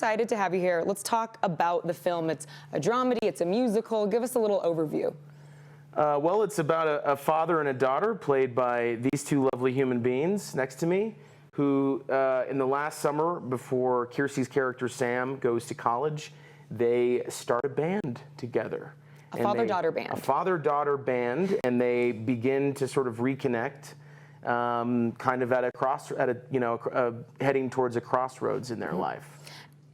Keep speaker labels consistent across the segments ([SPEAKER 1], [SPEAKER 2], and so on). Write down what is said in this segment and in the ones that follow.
[SPEAKER 1] excited to have you here. Let's talk about the film. It's a dramedy, it's a musical. Give us a little overview.
[SPEAKER 2] Well, it's about a father and a daughter played by these two lovely human beings next to me who, in the last summer, before Kiercy's character Sam goes to college, they start a band together.
[SPEAKER 1] A father-daughter band.
[SPEAKER 2] A father-daughter band, and they begin to sort of reconnect, kind of heading towards a crossroads in their life.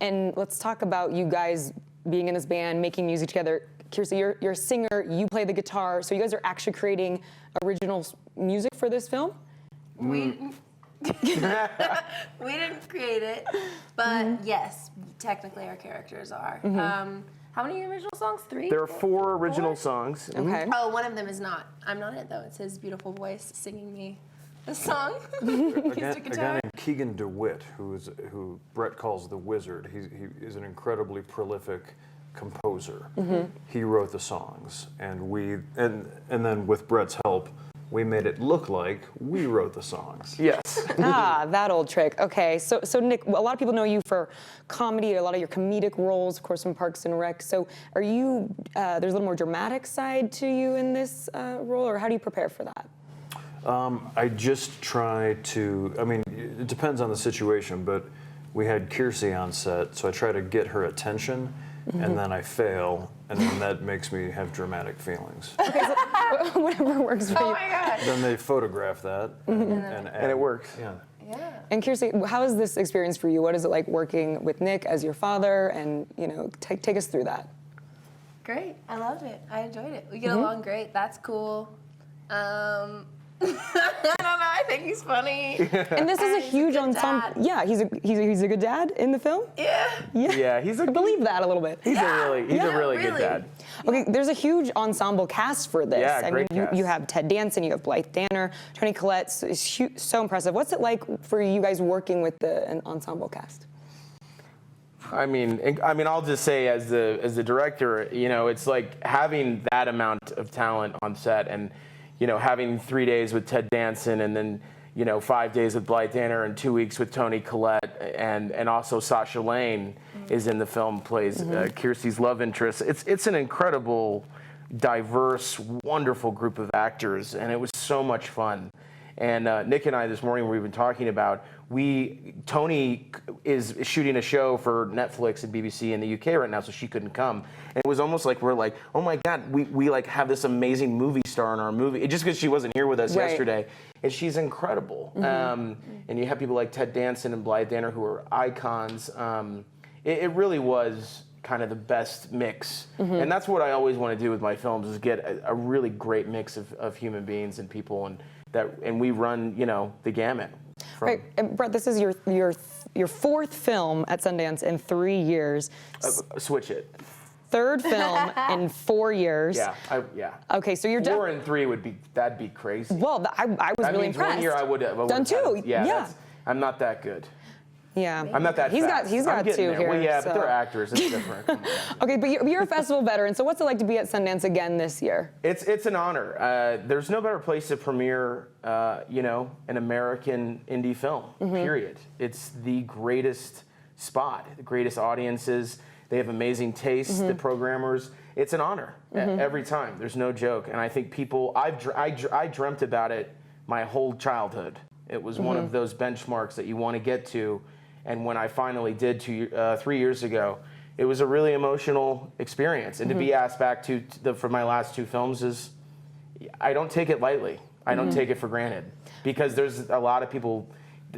[SPEAKER 1] And let's talk about you guys being in this band, making music together. Kiercy, you're a singer, you play the guitar, so you guys are actually creating original music for this film?
[SPEAKER 3] We didn't create it, but yes, technically our characters are. How many original songs? 3?
[SPEAKER 2] There are 4 original songs.
[SPEAKER 1] Okay.
[SPEAKER 3] Oh, one of them is not. I'm not it, though. It's his beautiful voice singing me the song.
[SPEAKER 4] A guy named Keegan DeWitt, who Brett calls the Wizard. He is an incredibly prolific composer. He wrote the songs, and then with Brett's help, we made it look like we wrote the songs.
[SPEAKER 2] Yes.
[SPEAKER 1] That old trick. Okay, so Nick, a lot of people know you for comedy, a lot of your comedic roles, of course, from Parks and Rec. So are you, there's a little more dramatic side to you in this role, or how do you prepare for that?
[SPEAKER 4] I just try to, it depends on the situation, but we had Kiercy on set, so I try to get her attention, and then I fail, and then that makes me have dramatic feelings.
[SPEAKER 1] Okay, so whatever works for you.
[SPEAKER 3] Oh my God.
[SPEAKER 4] Then they photograph that, and
[SPEAKER 2] it works.
[SPEAKER 4] Yeah.
[SPEAKER 1] And Kiercy, how is this experience for you? What is it like working with Nick as your father? And, take us through that.
[SPEAKER 3] Great. I loved it. I enjoyed it. We get along great. That's cool. I don't know. I think he's funny.
[SPEAKER 1] And this is a huge ensemble. Yeah, he's a good dad in the film.
[SPEAKER 3] Yeah.
[SPEAKER 2] Yeah,
[SPEAKER 1] I believe that a little bit.
[SPEAKER 2] He's a really good dad.
[SPEAKER 1] Okay, there's a huge ensemble cast for this.
[SPEAKER 2] Yeah, great cast.
[SPEAKER 1] You have Ted Danson, you have Blythe Danner, Toni Collette. So impressive. What's it like for you guys working with an ensemble cast?
[SPEAKER 2] I mean, I'll just say as the director, it's like having that amount of talent on set, and having 3 days with Ted Danson, and then 5 days with Blythe Danner, and 2 weeks with Toni Collette, and also Sasha Lane is in the film, plays Kiercy's love interest. It's an incredible, diverse, wonderful group of actors, and it was so much fun. And Nick and I this morning, we've been talking about, Toni is shooting a show for Netflix and BBC in the UK right now, so she couldn't come. And it was almost like we're like, oh my God, we like have this amazing movie star in our movie. Just because she wasn't here with us yesterday. And she's incredible. And you have people like Ted Danson and Blythe Danner who are icons. It really was kind of the best mix. And that's what I always want to do with my films, is get a really great mix of human beings and people, and we run, the gamut.
[SPEAKER 1] Right, and Brett, this is your 4th film at Sundance in 3 years.
[SPEAKER 2] Switch it.
[SPEAKER 1] 3rd film in 4 years.
[SPEAKER 2] Yeah.
[SPEAKER 1] Okay, so you're
[SPEAKER 2] 4 and 3 that'd be crazy.
[SPEAKER 1] Well, I was really impressed.
[SPEAKER 2] 1 year I would have
[SPEAKER 1] done 2. Yeah.
[SPEAKER 2] I'm not that good.
[SPEAKER 1] Yeah.
[SPEAKER 2] I'm not that fast.
[SPEAKER 1] He's got 2 here.
[SPEAKER 2] Well, yeah,
[SPEAKER 1] so.
[SPEAKER 2] but they're actors. It's different. Come on.
[SPEAKER 1] Okay, but you're a festival veteran, so what's it like to be at Sundance again this year?
[SPEAKER 2] It's an honor. There's no better place to premiere, an American indie film, period. It's the greatest spot, the greatest audiences. They have amazing taste, the programmers. It's an honor every time. There's no joke. And I think I dreamt about it my whole childhood. It was one of those benchmarks that you want to get to. And when I finally did 3 years ago, it was a really emotional experience. And to be asked back for my last 2 films I don't take it lightly. I don't take it for granted, because there's a lot of people.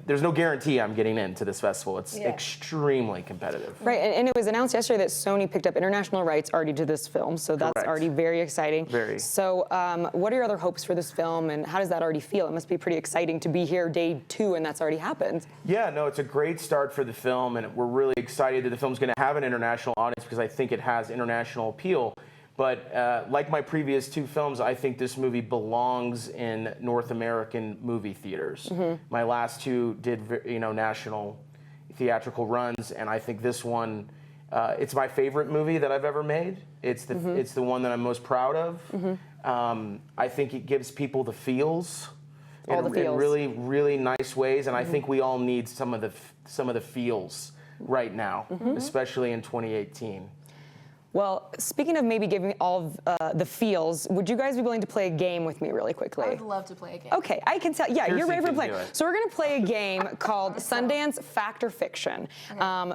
[SPEAKER 2] There's no guarantee I'm getting into this festival. It's extremely competitive.
[SPEAKER 1] Right, and it was announced yesterday that Sony picked up international rights already to this film, so that's already very exciting.
[SPEAKER 2] Very.
[SPEAKER 1] So what are your other hopes for this film, and how does that already feel? It must be pretty exciting to be here day 2 and that's already happened.
[SPEAKER 2] Yeah, no, it's a great start for the film, and we're really excited that the film's going to have an international audience, because I think it has international appeal. But like my previous 2 films, I think this movie belongs in North American movie theaters. My last 2 did, national theatrical runs, and I think this one, it's my favorite movie that I've ever made. It's the one that I'm most proud of. I think it gives people the feels. In really, really nice ways, and I think we all need some of the feels right now, especially in 2018.
[SPEAKER 1] Well, speaking of maybe giving all of the feels, would you guys be willing to play a game with me really quickly?
[SPEAKER 3] I would love to play a game.
[SPEAKER 1] Okay, I can tell. Yeah,
[SPEAKER 2] Kiercy
[SPEAKER 1] you're ready for
[SPEAKER 2] can
[SPEAKER 1] playing.
[SPEAKER 2] do it.
[SPEAKER 1] So we're gonna play a game called Sundance Fact or Fiction,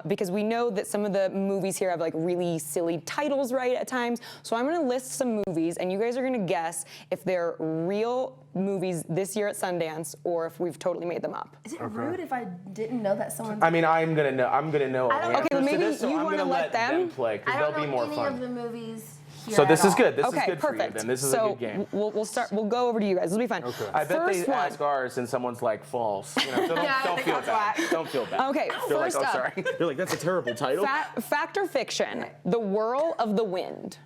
[SPEAKER 1] because we know that some of the movies here have like really silly titles, right, at times. So I'm gonna list some movies, and you guys are gonna guess if they're real movies this year at Sundance or if we've totally made them up.
[SPEAKER 3] Is it rude if I didn't know that someone's...
[SPEAKER 2] I mean, I'm gonna know all the
[SPEAKER 3] I don't-
[SPEAKER 2] answers
[SPEAKER 1] Okay, well, maybe
[SPEAKER 2] to this, so
[SPEAKER 1] you
[SPEAKER 2] I'm
[SPEAKER 1] wanna
[SPEAKER 2] gonna
[SPEAKER 1] let them?
[SPEAKER 2] play because
[SPEAKER 3] I
[SPEAKER 2] they'll
[SPEAKER 3] don't
[SPEAKER 2] be
[SPEAKER 3] know
[SPEAKER 2] more
[SPEAKER 3] any
[SPEAKER 2] fun.
[SPEAKER 3] of the movies here
[SPEAKER 2] So this
[SPEAKER 3] at
[SPEAKER 2] is
[SPEAKER 3] all.
[SPEAKER 2] good. This
[SPEAKER 1] Okay,
[SPEAKER 2] is good
[SPEAKER 1] perfect.
[SPEAKER 2] for you. Then this is
[SPEAKER 1] so
[SPEAKER 2] a good game.
[SPEAKER 1] we'll start. We'll go over to you guys. It'll be fun.
[SPEAKER 4] Okay.
[SPEAKER 2] I bet
[SPEAKER 1] First
[SPEAKER 2] they
[SPEAKER 1] one.
[SPEAKER 2] ask ours and someone's like false. You know, so don't,
[SPEAKER 3] Yeah, I
[SPEAKER 2] don't
[SPEAKER 3] think
[SPEAKER 2] feel
[SPEAKER 3] that's
[SPEAKER 2] bad.
[SPEAKER 3] why.
[SPEAKER 2] Don't feel bad.
[SPEAKER 1] Okay,
[SPEAKER 2] You're like,
[SPEAKER 1] first
[SPEAKER 2] oh,
[SPEAKER 1] up.
[SPEAKER 2] sorry. You're like, that's a terrible title.
[SPEAKER 1] Fact or fiction? The Whirl of the Wind.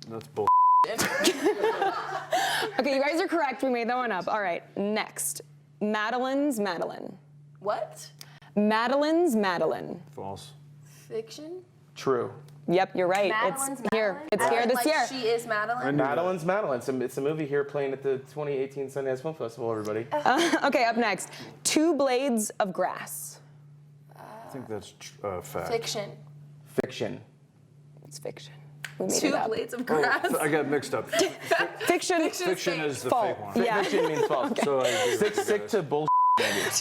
[SPEAKER 4] That's bull.
[SPEAKER 1] Okay, you guys are correct. We made that one up. All right, next. Madeline's Madeline.
[SPEAKER 3] What?
[SPEAKER 1] Madeline's Madeline.
[SPEAKER 4] False.
[SPEAKER 3] Fiction?
[SPEAKER 2] True.
[SPEAKER 1] Yep, you're right.
[SPEAKER 3] Madeline's
[SPEAKER 1] It's here.
[SPEAKER 3] Madeline?
[SPEAKER 1] It's
[SPEAKER 3] As
[SPEAKER 1] here
[SPEAKER 3] in,
[SPEAKER 1] this
[SPEAKER 3] like,
[SPEAKER 1] year.
[SPEAKER 3] She is Madeline?
[SPEAKER 2] Madeline's Madeline. It's a movie here playing at the 2018 Sundance Film Festival, everybody.
[SPEAKER 1] Okay, up next. Two Blades of Grass.
[SPEAKER 4] I think that's fact.
[SPEAKER 3] Fiction.
[SPEAKER 2] Fiction.
[SPEAKER 1] It's fiction. We made
[SPEAKER 3] Two
[SPEAKER 1] it up.
[SPEAKER 3] blades of grass.
[SPEAKER 4] I got mixed up.
[SPEAKER 1] Fiction.
[SPEAKER 4] Fiction is the
[SPEAKER 1] Fault.
[SPEAKER 4] fake one.
[SPEAKER 1] Yeah.
[SPEAKER 2] Fiction means false.
[SPEAKER 4] So I agree with you
[SPEAKER 2] Stick
[SPEAKER 4] guys.
[SPEAKER 2] to bullshit.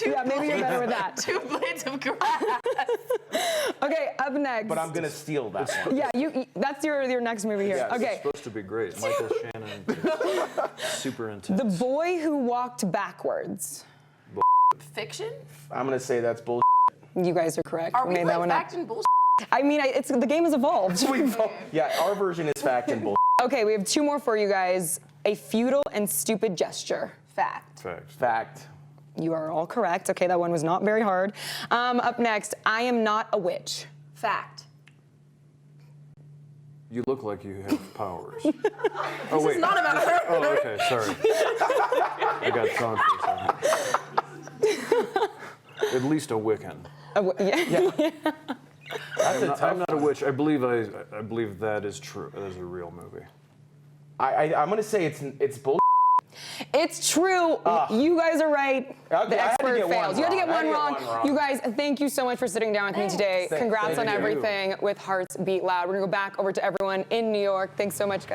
[SPEAKER 1] Yeah, maybe you're better with that.
[SPEAKER 3] Two blades of grass.
[SPEAKER 1] Okay, up next.
[SPEAKER 2] But I'm gonna steal that one.
[SPEAKER 1] Yeah, that's your next movie here.
[SPEAKER 2] Yes.
[SPEAKER 1] Okay.
[SPEAKER 4] It's supposed to be great. Michael Shannon, super intense.
[SPEAKER 1] The Boy Who Walked Backwards.
[SPEAKER 3] Fiction?
[SPEAKER 2] I'm gonna say that's bullshit.
[SPEAKER 1] You guys are correct.
[SPEAKER 3] Are we
[SPEAKER 1] made
[SPEAKER 3] like
[SPEAKER 1] that one up.
[SPEAKER 3] fact and bullshit?
[SPEAKER 1] I mean, the game has evolved.
[SPEAKER 2] Yeah, our version is fact and bullshit.
[SPEAKER 1] Okay, we have two more for you guys. A futile and stupid gesture.
[SPEAKER 3] Fact.
[SPEAKER 4] Fact.
[SPEAKER 2] Fact.
[SPEAKER 1] You are all correct. Okay, that one was not very hard. Up next, I am not a witch.
[SPEAKER 3] Fact.
[SPEAKER 4] You look like you have powers. Oh wait.
[SPEAKER 3] It's not about her.
[SPEAKER 4] Oh, okay. Sorry. I got gone for a second. At least a Wiccan.
[SPEAKER 1] Yeah.
[SPEAKER 4] I'm not a witch. I believe that is true. That is a real movie.
[SPEAKER 2] I'm gonna say it's bullshit.
[SPEAKER 1] It's true. You guys are right.
[SPEAKER 2] Okay,
[SPEAKER 1] The
[SPEAKER 2] I had to
[SPEAKER 1] expert
[SPEAKER 2] get one
[SPEAKER 1] fails. You had to get
[SPEAKER 2] wrong.
[SPEAKER 1] one
[SPEAKER 2] I
[SPEAKER 1] wrong.
[SPEAKER 2] had to get one wrong.
[SPEAKER 1] You guys, thank you so much for sitting down with me today. Congrats
[SPEAKER 2] thank
[SPEAKER 1] on
[SPEAKER 2] you.
[SPEAKER 1] everything with Hearts Beat Loud. We're gonna go back over to everyone in New York. Thanks so much, guys.